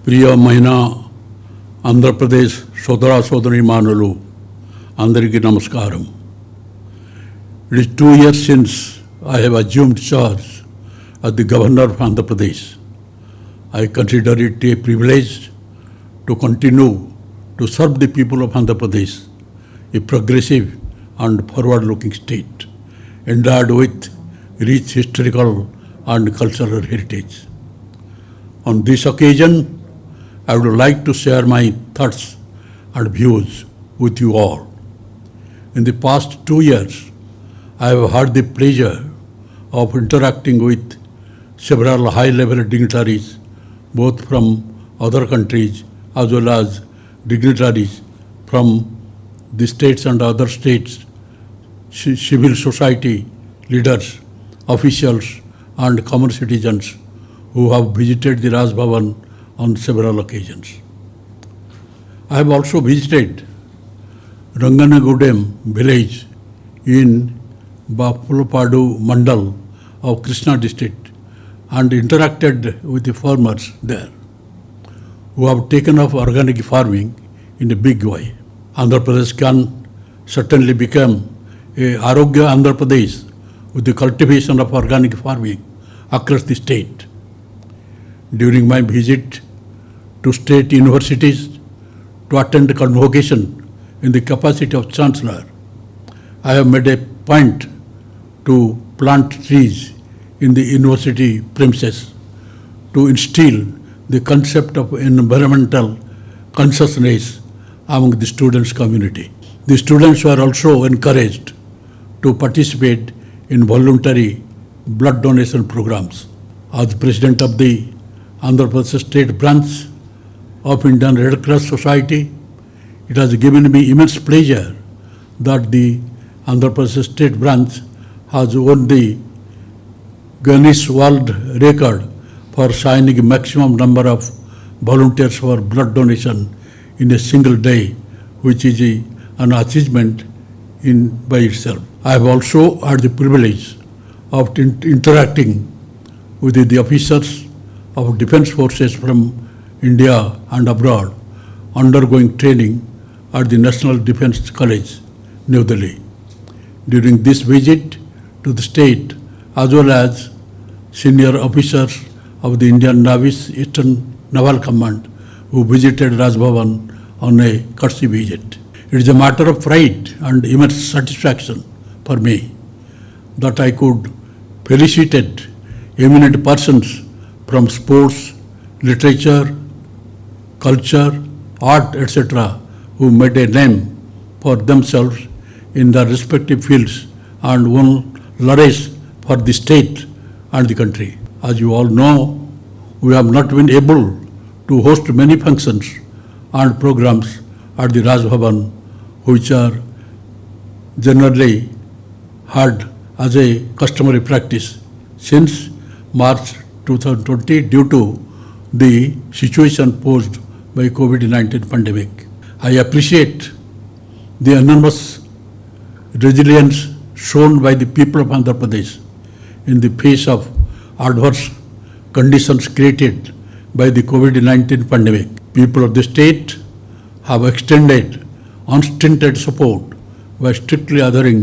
ప్రియ మహిళ ఆంధ్రప్రదేశ్ సోదర సోదరీమణులు అందరికీ నమస్కారం. It is 2 years since I have assumed charge as the Governor of Andhra Pradesh. I consider it a privilege to continue to serve the people of Andhra Pradesh, a progressive and forward-looking state, endowed with rich historical and cultural heritage. On this occasion, I would like to share my thoughts and views with you all. In the past 2 years, I have had the pleasure of interacting with several high-level dignitaries, both from other countries as well as dignitaries from the states and other states, civil society leaders, officials, and common citizens who have visited the Raj Bhavan on several occasions. I have also visited Ranganagudem village in Bapulapadu Mandal of Krishna district and interacted with the farmers there who have taken up organic farming in a big way. Andhra Pradesh can certainly become a Arogya Andhra Pradesh with the cultivation of organic farming across the state. During my visit to state universities to attend convocation in the capacity of Chancellor, I have made a point to plant trees in the university premises to instill the concept of environmental consciousness among the students' community. The students were also encouraged to participate in voluntary blood donation programs. As President of the Andhra Pradesh State Branch of Indian Red Cross Society, it has given me immense pleasure that the Andhra Pradesh State Branch has won the Guinness World Record for signing maximum number of volunteers for blood donation in a single day, which is an achievement by itself. I have also had the privilege of interacting with the officers of defense forces from India and abroad undergoing training at the National Defense College, New Delhi. During this visit to the state, as well as senior officers of the Indian Navy's Eastern Naval Command who visited Raj Bhavan on a courtesy visit. It is a matter of pride and immense satisfaction for me that I could felicitate eminent persons from sports, literature, culture, art, etc., who made a name for themselves in their respective fields and won laurels for the state and the country. As you all know, we have not been able to host many functions and programs at the Raj Bhavan, which are generally had as a customary practice since March 2020 due to the situation posed by COVID-19 pandemic. I appreciate the enormous resilience shown by the people of Andhra Pradesh in the face of adverse conditions created by the COVID-19 pandemic. People of the state have extended unstinted support by strictly adhering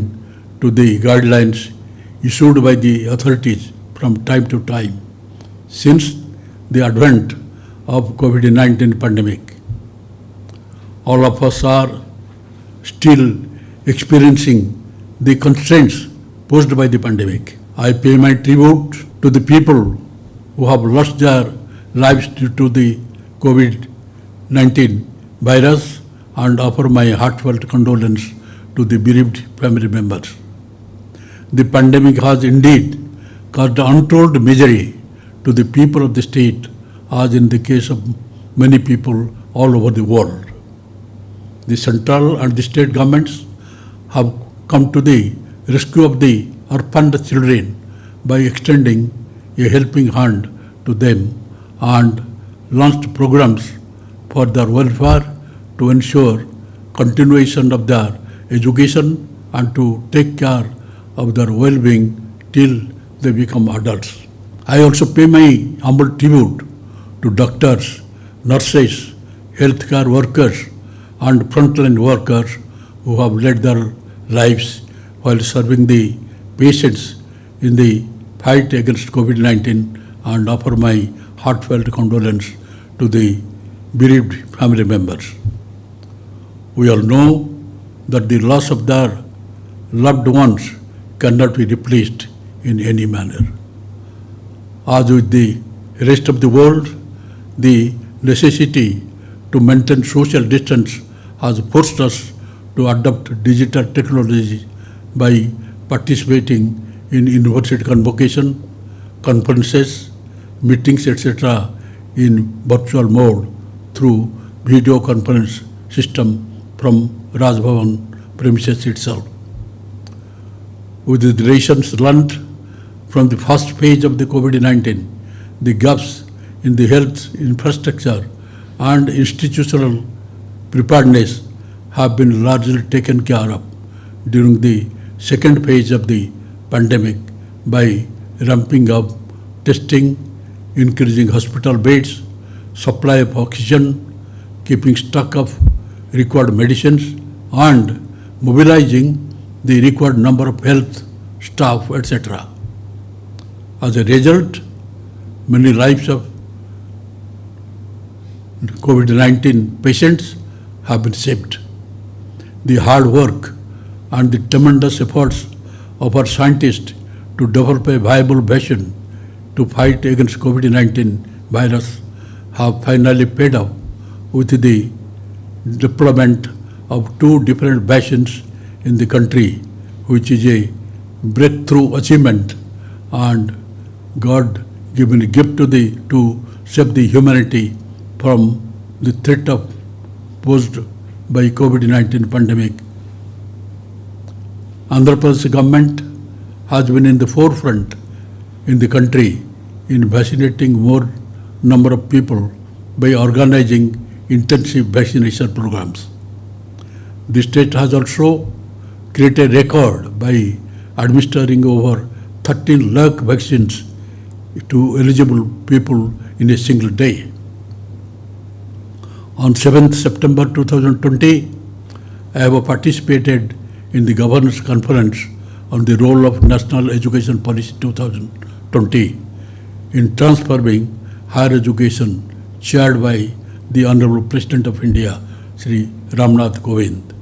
to the guidelines issued by the authorities from time to time since the advent of COVID-19 pandemic. All of us are still experiencing the constraints posed by the pandemic. I pay my tribute to the people who have lost their lives due to the COVID-19 virus and offer my heartfelt condolence to the bereaved family members. The pandemic has indeed caused untold misery to the people of the state, as in the case of many people all over the world. The central and the state governments have come to the rescue of the orphaned children by extending a helping hand to them and launched programs for their welfare to ensure continuation of their education and to take care of their well-being till they become adults. I also pay my humble tribute to doctors, nurses, healthcare workers, and frontline workers who have led their lives while serving the patients in the fight against COVID-19, and offer my heartfelt condolence to the bereaved family members. We all know that the loss of their loved ones cannot be replaced in any manner. As with the rest of the world, the necessity to maintain social distance has forced us to adopt digital technology by participating in university convocation, conferences, meetings, etc. in virtual mode through video conference system from Raj Bhavan premises itself. With the lessons learned from the first phase of the COVID-19, the gaps in the health infrastructure and institutional preparedness have been largely taken care of during the second phase of the pandemic by ramping up testing, increasing hospital beds, supply of oxygen, keeping stock of required medicines, and mobilizing the required number of health staff, etc. As a result, many lives of COVID-19 patients have been saved. The hard work and the tremendous efforts of our scientists to develop a viable vaccine to fight against COVID-19 virus have finally paid off with the deployment of 2 different vaccines in the country, which is a breakthrough achievement and God-given gift to save the humanity from the threat posed by COVID-19 pandemic. Andhra Pradesh government has been in the forefront in the country in vaccinating more number of people by organizing intensive vaccination programs. The state has also created a record by administering over 13 lakh vaccines to eligible people in a single day. On 7th September 2020, I have participated in the Governors' Conference on the role of National Education Policy 2020 in transforming higher education, chaired by the Honorable President of India, Sri Ramnath Kovind.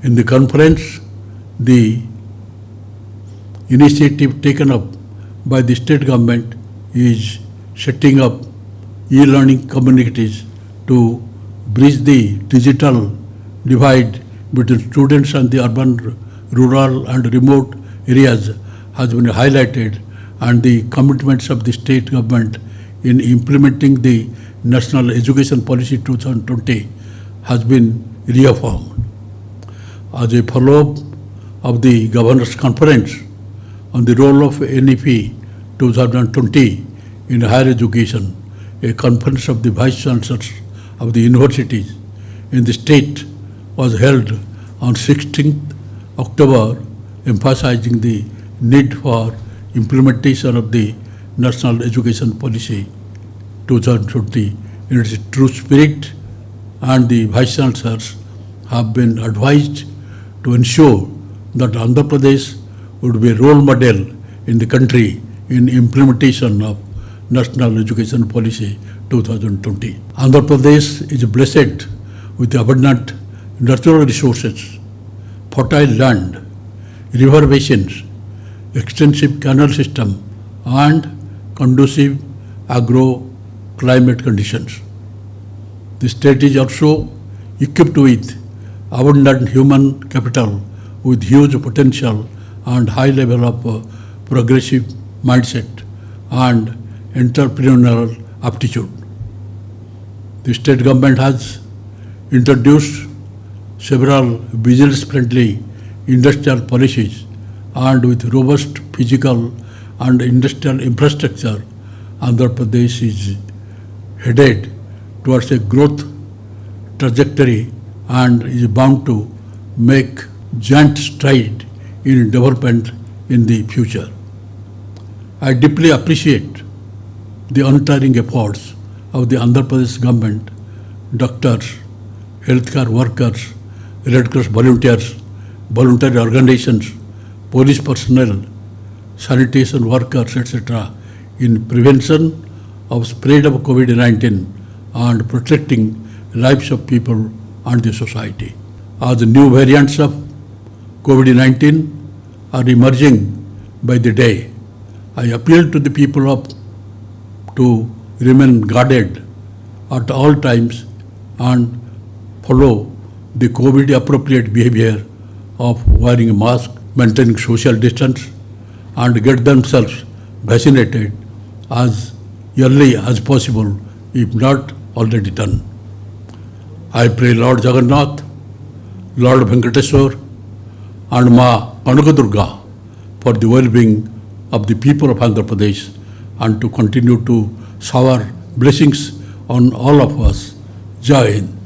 In the conference, the initiative taken up by the state government is setting up e-learning communities to bridge the digital divide between students and the urban, rural and remote areas has been highlighted, and the commitments of the state government in implementing the National Education Policy 2020 has been reaffirmed. As a follow-up of the Governors' Conference on the role of NEP 2020 in higher education, a conference of the Vice Chancellors of the universities in the state was held on 16th October, emphasizing the need for implementation of the National Education Policy 2020 in its true spirit, and the Vice Chancellors have been advised to ensure that Andhra Pradesh would be a role model in the country in implementation of National Education Policy 2020. Andhra Pradesh is blessed with abundant natural resources, fertile land, river basins, extensive canal system, and conducive agro-climate conditions. The state is also equipped with abundant human capital with huge potential and high level of progressive mindset and entrepreneurial aptitude. The state government has introduced several business-friendly industrial policies, and with robust physical and industrial infrastructure, Andhra Pradesh is headed towards a growth trajectory and is bound to make giant stride in development in the future. I deeply appreciate the untiring efforts of the Andhra Pradesh government, doctors, healthcare workers, Red Cross volunteers, voluntary organizations, police personnel, sanitation workers, etc., in prevention of spread of COVID-19 and protecting lives of people and the society. As the new variants of COVID-19 are emerging by the day, I appeal to the people to remain guarded at all times and follow the COVID appropriate behavior of wearing a mask, maintaining social distance, and get themselves vaccinated as early as possible, if not already done. I pray Lord Jagannath, Lord Venkateswar, and Ma Kanakadurga for the well-being of the people of Andhra Pradesh and to continue to shower blessings on all of us. Jai Hind.